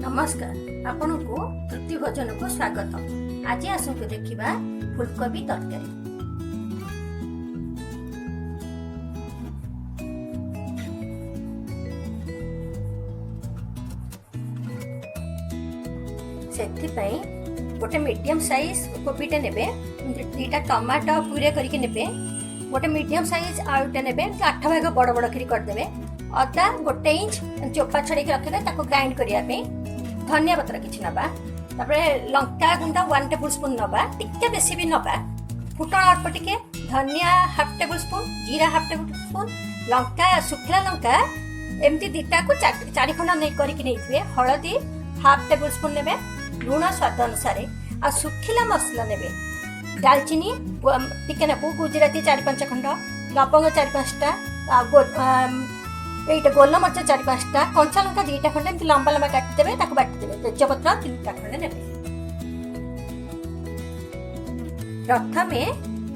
नमस्कार आपण को तृप्ति भोजन को स्वागत। आज आसतु देखा फुलकोबी तरकारी। से गोटे मीडियम साइज कोबीटे ने दीटा टमाटो पूरे करके ने गोटे मीडियम साइज आलूटे ने 8 भाग बड़ बड़ करदे। अदा गोटे इंच चोपा छड़े रखिए ग्राइंड करने। धनिया पत्र किसी नवा लंका गुंड 1 टेबुल स्पून नवा टिके बेसी भी नवा फुटण अल्प टिके धनिया हाफ टेबुल स्पून जीरा हाफ टेबुल स्पून लंका सुखला लंका एमती दीटा को 4 खंड नहीं करके हलदी हाफ टेबुल स्पून ने लुण स्वाद अनुसार आ सुखिला मसला ने दालचीनी टिके नबू गुजराती 4-5 खंड लवंग 4-5टा ये गोलमरीच 4-5टा कंचा लंका 2टा खंड लंबा लंबा काटिदेवे बाटिदेवे तेजपत्र 3टा खंड ने प्रथम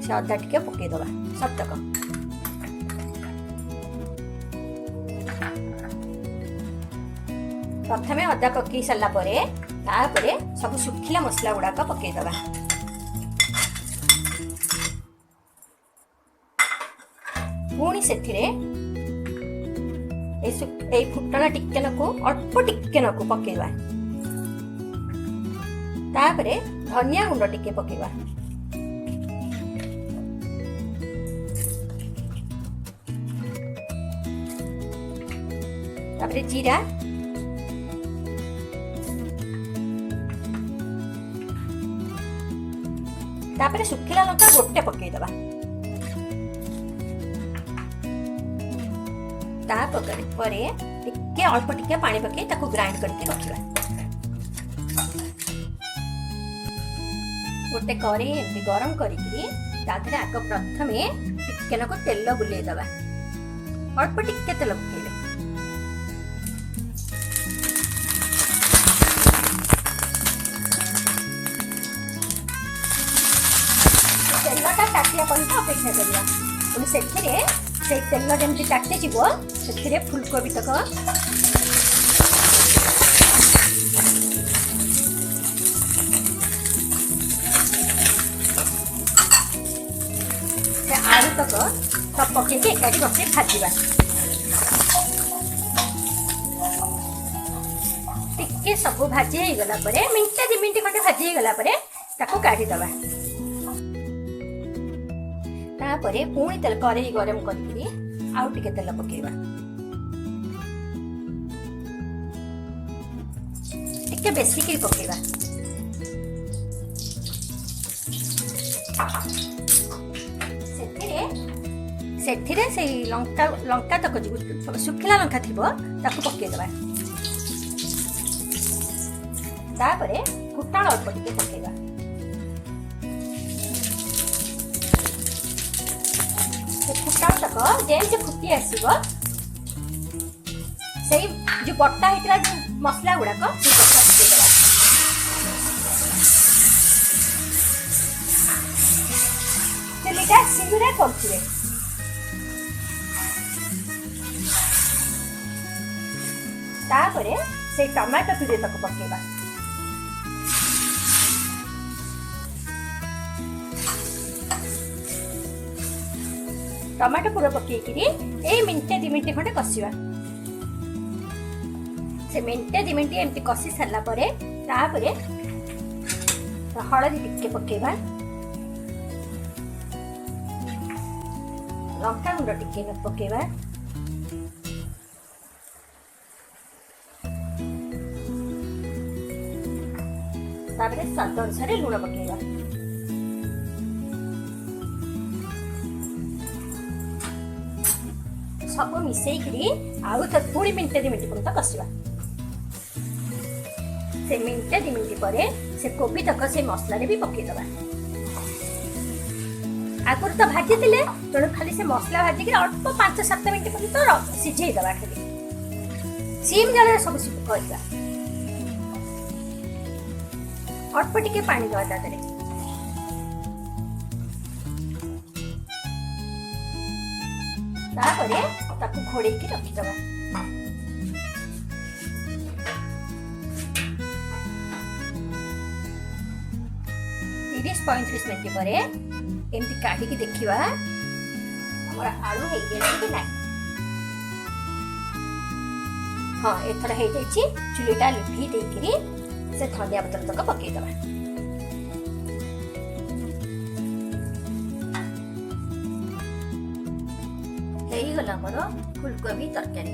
से अदा टिके पकईदबा सबतक प्रथम अदा पकई सारा सब सुखिला मसला गुड़ाक पकईदबा। पुणी से फुटण टिकेनकु अल्प टिकेनकु पकेवा तापरे धनिया गुंड टिके पकेवा तापरे जीरा तापरे सुखिला लंका गोटे पकेदबा टिके अल्प टिके पानी पकई ताको ग्राइंड करके रखिबा। गोटे करी एमती गरम करिकरी तादरे आग प्रथमे टिके नको तेल बुले दबा अल्प टिके तेल पकेबे तेलटा तातिया पर्यंत अपेक्षा करिया पुणी सेथिरे से तेल जमी ताटे जीव से फुलकोबी तक आलू तक सब पकई एकाठी बसे भाजवा टिके सब भाजी हो गला परे मिनटे 2 मिनट खंडे भाजी हो गला परे ताको काढ़ी दबा। तापरे पुणी तेल कड़ाई गरम करी आउ टिके तेल पकेबा टिके बेसी के पकेबा सेथिरे से लंका तक जो सुखिला लंका थिबो ताको पके देबा तापरे फुटण अल्प टिके पकेबा फुटण तक जेमती फुटी आसो से जो बटा होता जो मसला गुड़ाक तेलटा सिंगुरा करथिबे तापरे से टमाटो प्यूरी तक पकेबा टमाटो पूरा पकईकरी ए मिनटे 2 मिनट खंडे कषिबा से मिनटे 2 मिनट एमती कषि सारा परे तापरे हलदी टिके पकेबा लंका गुंड टिके पकेबा तापरे स्वाद अनुसार लुण पकेबा सब मिसेकरी आउ पुणी मिनटे 2 मिनट पर्यंत कषिबा से मिनटे 2 मिनट पर से कोबी तक से मसला भी पकईदबा आगुर तो भाजी तेणु खाली से मसला भाजिक अल्प 5-7 मिनट पर्यंत सिझेदबा खाली सीम जल सब करवा अल्प टिके पानी दवा तादरे तापरे ताकू घोड़े की रखिदबा 30-35 मिनिट पर एमती काढ़ी देखा आमर आलू हो कि ना। हाँ एथर हो चुलीटा लिभि देकरी से धनिया पत्र तक पकईदबा। गला मोर फुलकोबी तरकारी।